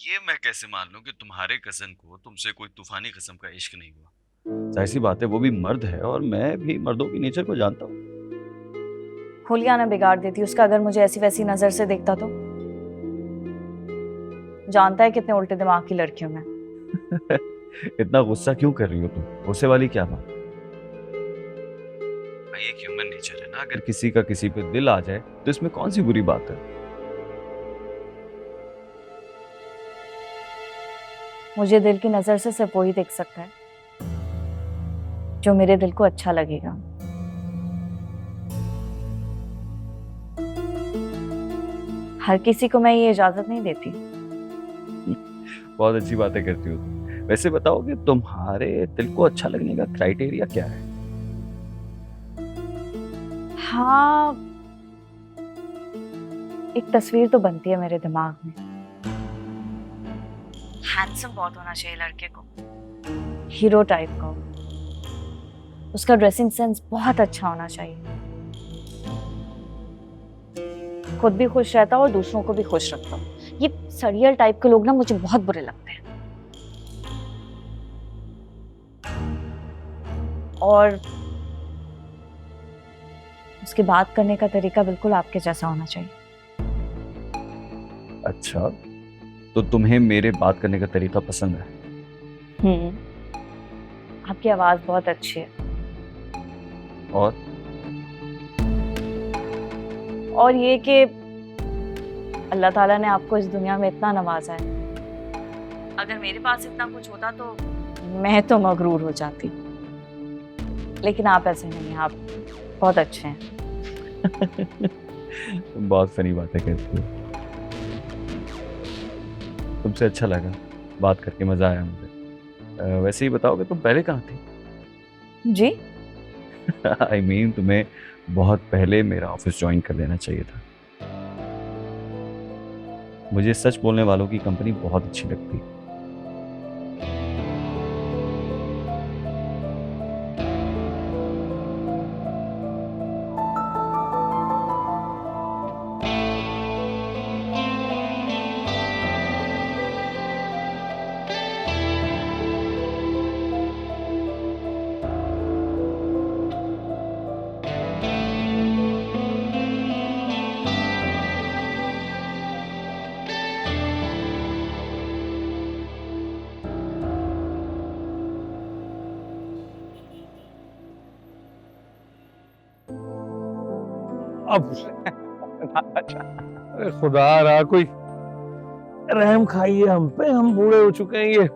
ये मैं कैसे मान लूं कि तुम्हारे कजन को तुमसे कोई तूफानी किस्म का इश्क नहीं हुआ? जाहिर सी बात है, वो भी मर्द है और मैं भी मर्दों की नेचर को जानता हूँ। हुलिया ना बिगाड़ देती उसका, अगर मुझे ऐसी वैसी नजर से देखता तो। जानता है कितने उल्टे दिमाग की लड़की हूं मैं। इतना गुस्सा क्यों कर रही हो तुम? गुस्से वाली क्या बात? भाई एक ह्यूमन नेचर है ना, अगर किसी का किसी पे दिल आ जाए तो इसमें कौन सी बुरी बात है? मुझे दिल की नजर से सिर्फ वही देख सकता है जो मेरे दिल को अच्छा लगेगा। हर किसी को मैं ये इजाजत नहीं देती। बहुत अच्छी बातें करती हो तुम। वैसे बताओ कि तुम्हारे दिल को अच्छा लगने का क्राइटेरिया क्या है? हाँ, एक तस्वीर तो बनती है मेरे दिमाग में। हैंडसम बहुत होना चाहिए लड़के को, हीरो टाइप का हो। उसका ड्रेसिंग सेंस बहुत अच्छा होना चाहिए, खुद भी खुश रहता हो और दूसरों को भी खुश रखता हो। ये सरियल टाइप के लोग ना मुझे बहुत बुरे लगते हैं। और उसकी बात करने का तरीका बिल्कुल आपके जैसा होना चाहिए। अच्छा, तो तुम्हें मेरे बात करने का तरीका पसंद है? हम्म, आपकी आवाज बहुत अच्छी है। और और ये कि अल्लाह ताला ने आपको इस दुनिया में इतना नवाजा है। अगर मेरे पास इतना कुछ होता तो मैं तो मगरूर हो जाती, लेकिन आप ऐसे नहीं हैं। आप बहुत अच्छे हैं। तुम बहुत फनी बातें करती हो। तुमसे अच्छा लगा बात करके, मजा आया मुझे। वैसे ही बताओ कि तुम पहले कहाँ थी? जी। आई मीन तुम्हें बहुत पहले मेरा ऑफिस ज्वाइन कर लेना चाहिए था। मुझे सच बोलने वालों की कंपनी बहुत अच्छी लगती है। अब अरे खुदा रहा कोई रहम खाइए हम पे, हम बूढ़े हो चुके हैं। ये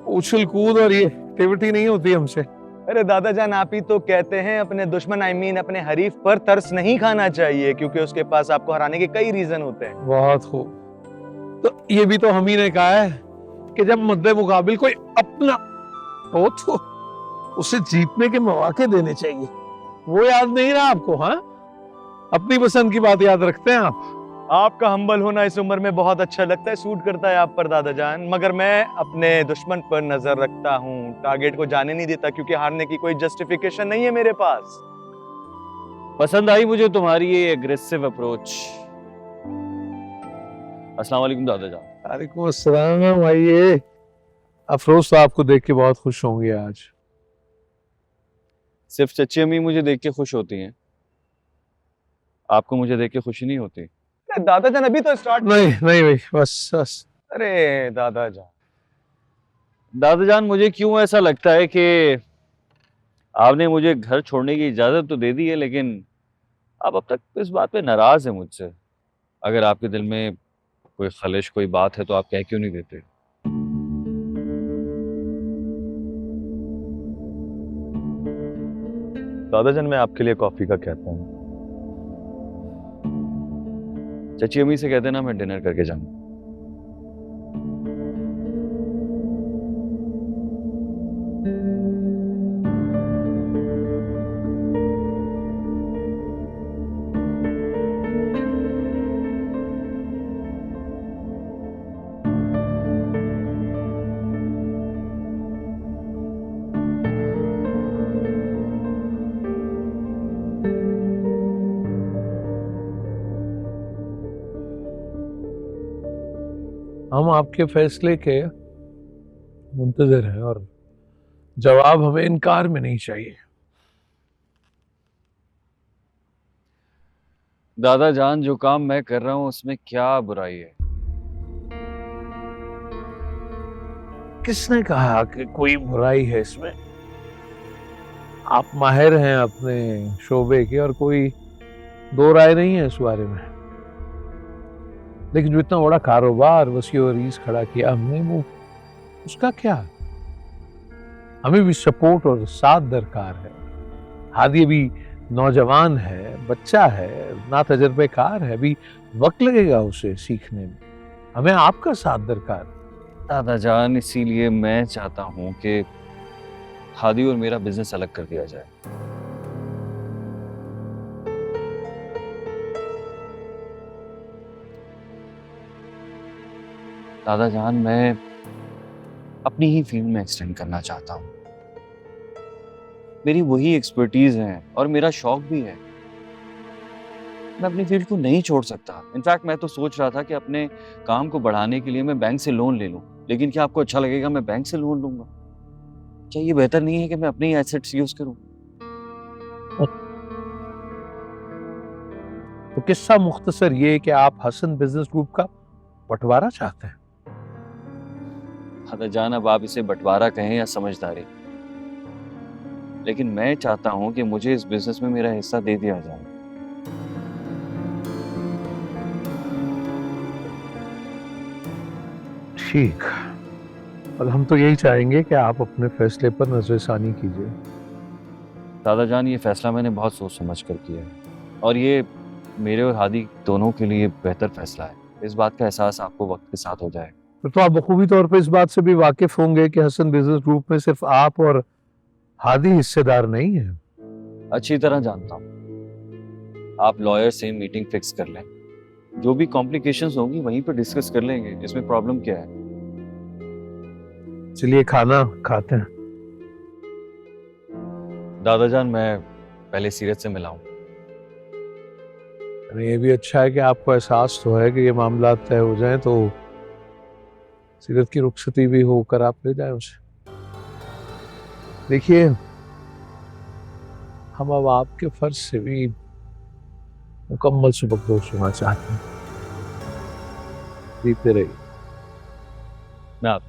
उछल कूद और ये एक्टिविटी नहीं होती हमसे। अरे दादा जान, आप ही तो कहते हैं अपने दुश्मन अपने हरीफ पर तरस नहीं खाना चाहिए, क्योंकि उसके पास आपको हराने के कई रीजन होते हैं। बहुत खूब। तो ये भी तो हम ही ने कहा है कि जब मद्दे मुकाबिल कोई अपना हो तो उसे जीतने के मौके देने चाहिए। वो याद नहीं रहा आपको? हाँ, अपनी पसंद की बात याद रखते हैं आप। आपका हम्बल होना इस उम्र में बहुत अच्छा लगता है, सूट करता है आप पर दादा जान। मगर मैं अपने दुश्मन पर नजर रखता हूँ, टारगेट को जाने नहीं देता, क्योंकि हारने की कोई जस्टिफिकेशन नहीं है मेरे पास। पसंद आई मुझे तुम्हारी ये एग्रेसिव अप्रोच। अस्सलाम वालेकुम दादा जान। वालेकुम अस्सलाम। आइए। अफरोज तो आपको देख के बहुत खुश होंगे आज। सिर्फ चच्ची अम्मी मुझे देख के खुश होती हैं, आपको मुझे देख के खुशी नहीं होती? अरे दादा जान, अभी तो स्टार्ट। नहीं नहीं भाई, बस बस। अरे दादा जान। दादा जान, मुझे क्यों ऐसा लगता है कि आपने मुझे घर छोड़ने की इजाजत तो दे दी है, लेकिन आप अब तक इस बात पे नाराज है मुझसे। अगर आपके दिल में कोई खलिश, कोई बात है तो आप कह क्यों नहीं देते? दादा जान, मैं आपके लिए कॉफी का कहता हूँ। चची अम्मी से कह देना मैं डिनर करके जाऊंगा। हम आपके फैसले के मुंतजर हैं और जवाब हमें इनकार में नहीं चाहिए। दादा जान, जो काम मैं कर रहा हूँ उसमें क्या बुराई है? किसने कहा कि कोई बुराई है इसमें? आप माहिर हैं अपने शोबे के और कोई दो राय नहीं है इस बारे में। लेकिन जो इतना बड़ा कारोबार वसीओ अरीज खड़ा किया हमने, वो उसका क्या? हमें भी सपोर्ट और साथ दरकार है। हादी भी नौजवान है, बच्चा है, ना तजर्बेकार है, अभी वक्त लगेगा उसे सीखने में। हमें आपका साथ दरकार है। दादा जान, इसीलिए मैं चाहता हूँ कि हादी और मेरा बिजनेस अलग कर दिया जाए। दादा जान, मैं अपनी ही फील्ड में एक्सटेंड करना चाहता हूँ। मेरी वही एक्सपर्टीज है और मेरा शौक भी है। मैं अपनी फील्ड को नहीं छोड़ सकता। इनफैक्ट मैं तो सोच रहा था कि अपने काम को बढ़ाने के लिए मैं बैंक से लोन ले लूं। लेकिन क्या आपको अच्छा लगेगा मैं बैंक से लोन लूंगा? क्या ये बेहतर नहीं है कि मैं अपने ही एसेट्स यूज करूं? तो किस्सा मुख्तसर ये कि आप हसन बिजनेस ग्रुप का बंटवारा चाहते हैं। दादा जान, अब आप इसे बंटवारा कहें या समझदारी, लेकिन मैं चाहता हूं कि मुझे इस बिजनेस में मेरा हिस्सा दे दिया जाए। ठीक, और हम तो यही चाहेंगे कि आप अपने फैसले पर नजरसानी कीजिए। दादा जान, ये फैसला मैंने बहुत सोच समझ कर किया है और ये मेरे और हादी दोनों के लिए बेहतर फैसला है। इस बात का एहसास आपको वक्त के साथ हो जाए। फिर तो आप बखूबी तौर पर इस बात से भी वाकिफ होंगे कि हसन बिजनेस ग्रुप में सिर्फ आप और हादी हिस्सेदार नहीं है। अच्छी तरह जानता हूँ। आप लॉयर से मीटिंग फिक्स कर लें, जो भी कॉम्प्लिकेशंस होंगी वहीं पर डिस्कस कर लेंगे। इसमें प्रॉब्लम क्या है? चलिए खाना खाते हैं। दादा जान, मैं पहले सीरत से मिला हूं। अरे ये भी अच्छा है कि आपको एहसास तो है कि ये मामला तय हो जाए तो सीरत की रुखसती भी होकर आप ले जाए उसे। देखिए, हम अब आपके फर्ज से भी मुकम्मल सुबकदोश होना चाहते हैं। जीते रहिए। मैं आप